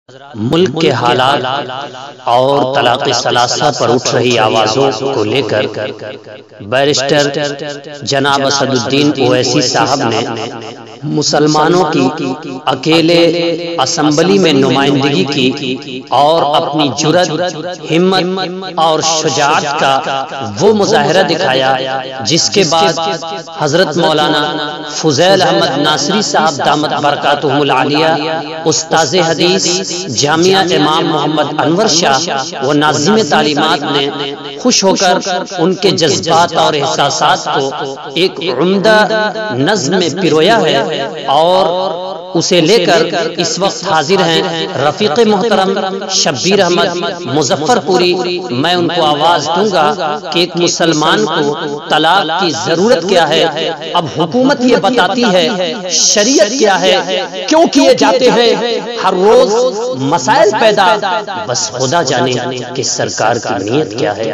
ملک کے حالات اور طلاق ثلاثہ پر اٹھ رہی آوازوں کو لے کر بیرسٹر جناب اسد الدین اویسی صاحب نے مسلمانوں کی اکیلے اسمبلی میں نمائندگی کی اور اپنی جرأت، ہمت اور شجاعت کا وہ مظاہرہ دکھایا جس کے بعد حضرت مولانا فضیل احمد ناصری صاحب دامت برکاتہم العالیہ استاذ حدیث جامعہ امام محمد انور شاہ و ناظم تعلیمات نے خوش ہو کر ان کے جذبات اور احساسات کو ایک عمدہ نظم میں پرویا ہے اور اسے لے کر اس وقت حاضر ہیں رفیق محترم شبیر احمد مظفر پوری۔ میں ان کو آواز دوں گا کہ ایک مسلمان کو طلاق کی ضرورت کیا ہے، اب حکومت یہ بتاتی ہے شریعت کیا ہے، کیوں کیے جاتے ہیں ہر روز مسائل پیدا، بس خدا جانے کہ سرکار کی نیت کیا ہے،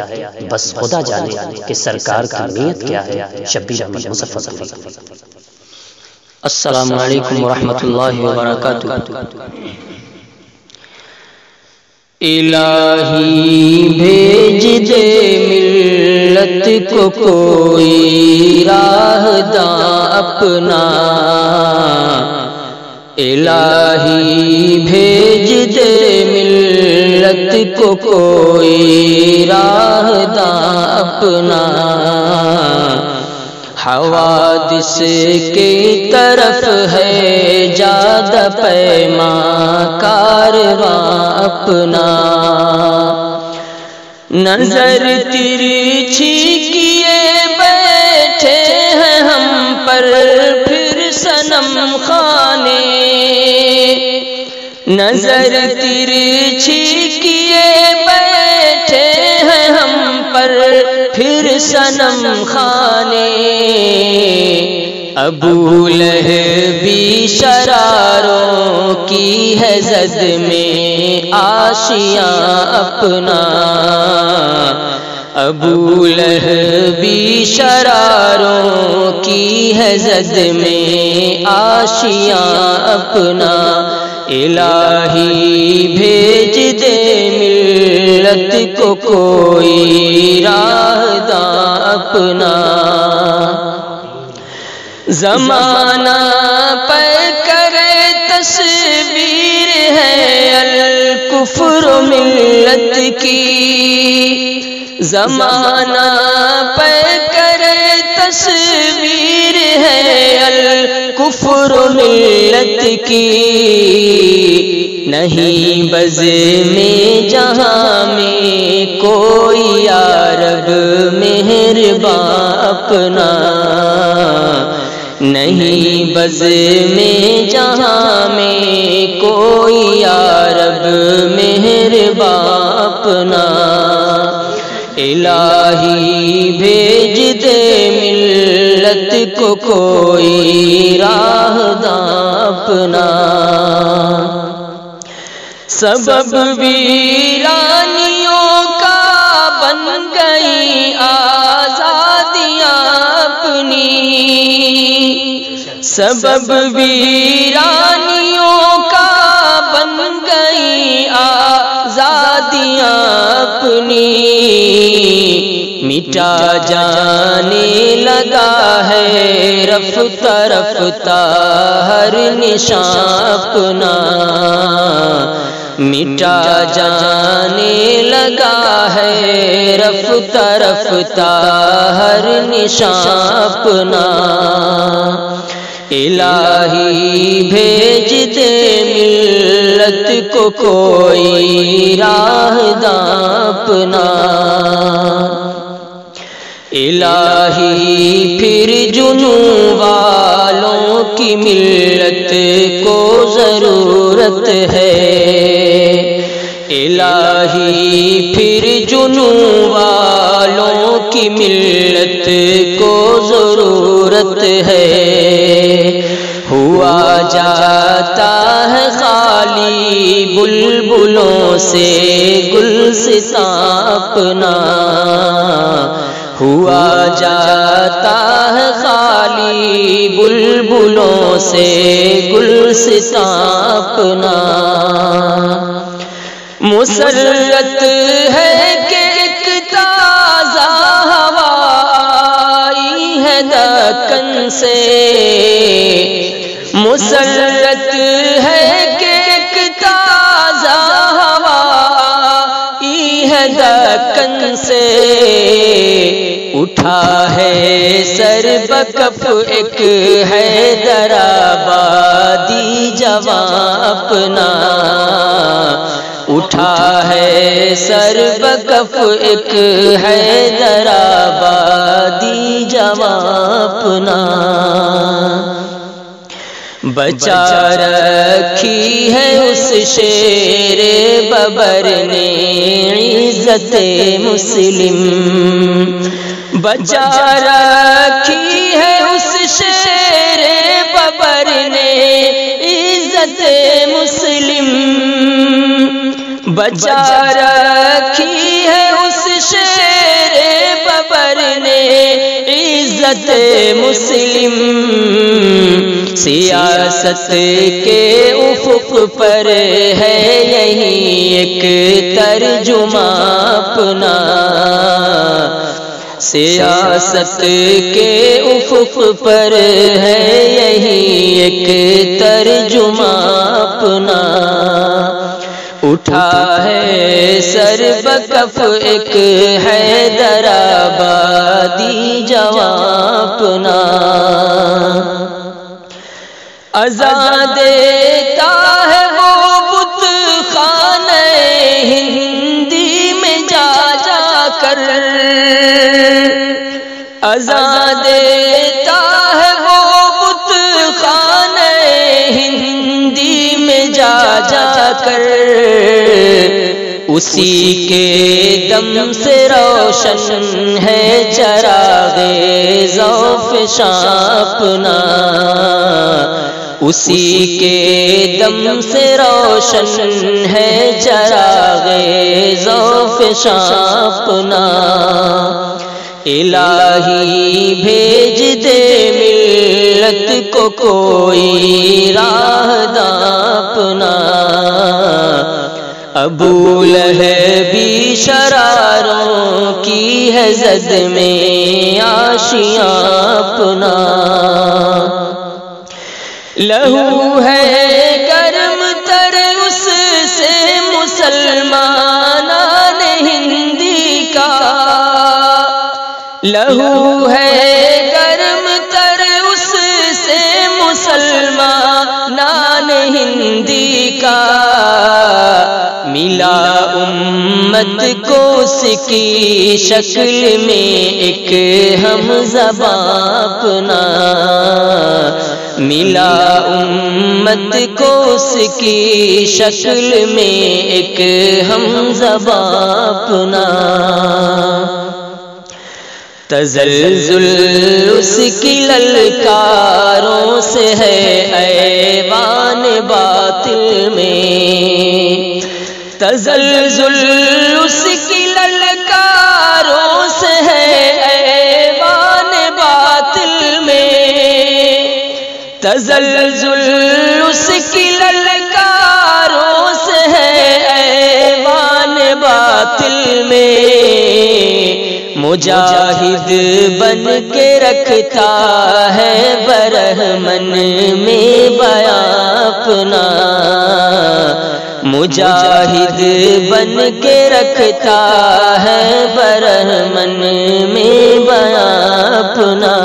بس خدا جانے کہ سرکار کی نیت کیا ہے۔ شبیر احمد مظفر پوری۔ السلام علیکم ورحمۃ اللہ وبرکاتہ۔ الہی بھیج دے ملت کو کوئی راہ داں اپنا، الہی بھیج دے ملت کو کوئی راہ داں اپنا، حوادث کی طرف ہے جادہ پیما کارواں اپنا، نظر ترچھی کیے بیٹھے ہیں ہم پر پھر صنم خانے، نظر ترچھی کیے بیٹھے ہیں ہم پر پھر صنم خانے، ابو لہبی شراروں کی ہے زد میں آشیاں اپنا، ابو لہبی شراروں کی ہے زد میں آشیاں اپنا، الہی بھیج دے ملت کو کوئی راہ داں اپنا، زمانہ پہ کرے تصویر ہے الکفر ملت کی، زمانہ پہ کرے تصویر ہے الکفر ملت کی، نہیں بز میں جہاں میں کوئی یا رب مہرباں اپنا، نہیں بز میں جہاں میں کوئی یا رب مہرباں اپنا، الہی بھیج دے ملت کو کوئی راہ داں اپنا، سبب ویرانیوں کا بن گئی آزادیاں اپنی، سبب ویرانیوں کا بن گئی آزادیاں اپنی، مٹا جانے لگا ہے رفتہ رفتہ ہر نشان اپنا، مٹا جانے لگا ہے رفتہ رفتہ ہر نشان اپنا، الہی بھیج دے ملت کو کوئی راہ داں اپنا، الہی پھر جنوں والوں کی ملت کو ضرورت ہے، الہی پھر جنوں والوں کی ملت کو ضرورت ہے، ہوا جاتا ہے خالی بلبلوں سے گلستاں اپنا، ہوا جاتا ہے خالی بلبلوں سے گلستان اپنا، مسرت ہے کہ ایک تازہ ہوا آئی ہے دکن سے، مسرت ہے کہ ایک تازہ ہوا آئی ہے دکن سے، اٹھا ہے سر بکف ایک حیدرآبادی جوان اپنا، اٹھا ہے سر بکف ایک حیدرآبادی جوان اپنا، بچا رکھی ہے اس شیر ببر نے عزت مسلم، بچا رکھی ہے اس شیر ببر نے عزت مسلم، بچا رکھی ہے اس شیر ببر نے عزت مسلم، سیاست کے افق پر ہے یہی ایک ترجمہ اپنا، سیاست کے افق پر ہے یہی ایک ترجمہ اپنا، اٹھا ہے سر بکف ایک حیدرآبادی جوان اپنا، اذان دیتا ہے وہ بت خانہ ہندی میں جا جا کر، اذان دیتا ہے وہ بت خانہ ہندی میں جا جا کر، اسی کے دم سے روشن ہے چراغ ذوف شاہ اپنا، اسی کے دم سے روشن ہے چراغ ذوف شاہ اپنا، الہی بھیج دے ملت کو کوئی راہداں اپنا، ابو لہبی شراروں کی ہے زد میں آشیاں اپنا، لہو ہے گرم تر اس سے مسلمانان ہندی کا، لہو ہے گرم تر اس سے مسلمانان ہندی کا، ملا امت کو اس کی شکل میں ایک ہم زباں اپنا، ملا امت کو اس کی شکل میں ایک ہم زباں اپنا، تزلزل اس کی للکاروں سے ہے ایوان باطل میں، تزلزل اس کی للکاروں سے ہے ایوان باطل میں، تزلزل اس کی للکاروں سے ہے ایوان باطل میں، مجاہد بن کے رکھتا ہے برہمن میں بیان اپنا، مجاہد بن کے رکھتا ہے برہمن میں بیان اپنا،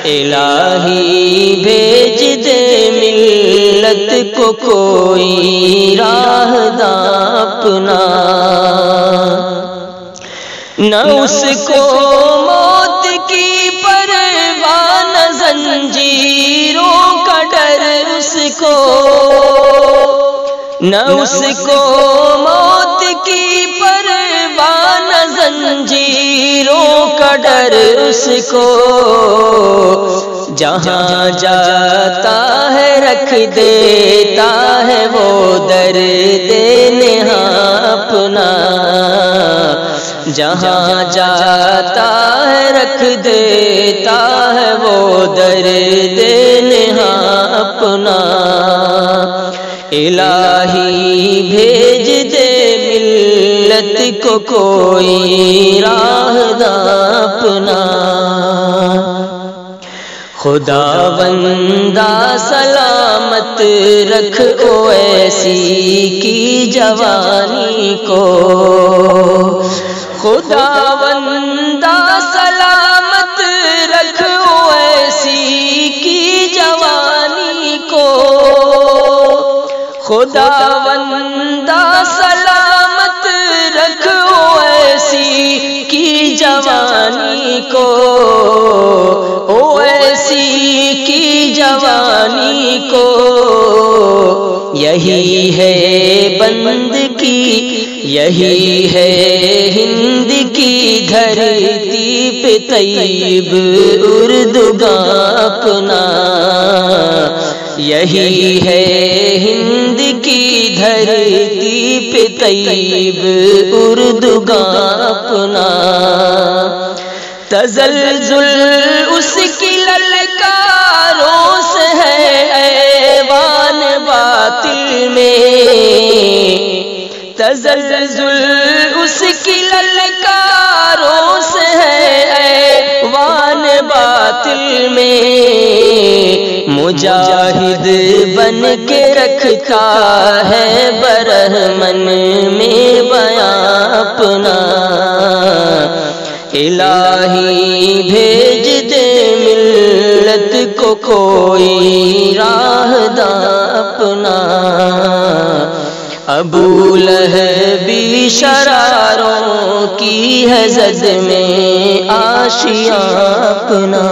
الہی بھیج دے ملت کو کوئی راہداں اپنا، نہ اس کو موت کی پرواہ نہ زنجیروں کا ڈر اس کو، نہ اس کو موت کی پرواہ نہ زنجیروں کا ڈر اس کو، جہاں جاتا ہے رکھ دیتا ہے وہ درد نہاں اپنا، جہاں جاتا ہے رکھ دیتا ہے وہ درد نہاں اپنا، الہی بھیج دے ملت کو کوئی راہدہ اپنا، خداوندہ سلامت رکھ اویسی کی جوانی کو، خداوندہ سلامت رکھ اویسی کی جوانی کو، خداوندہ سلامت رکھ اویسی کی جوانی کو، اویسی کی جوانی کو، یہی ہے بندگی، یہی ہے ہند کی دھرتی پہ طیب اردگاں اپنا، یہی ہے ہند کی دھرتی پہ طیب اردگاں اپنا، تزلزل اس کی للکاروں سے ہے ایوان باطل میں، تزلزل اس کی للکاروں سے ہے ایوان باطل میں، مجاہد بن کے رکھتا ہے برہمن میں بیان اپنا، الہی بھیج دے ملت کو کوئی راہدہ اپنا، ابو لہب شراروں کی ہے زد میں آشیاں اپنا۔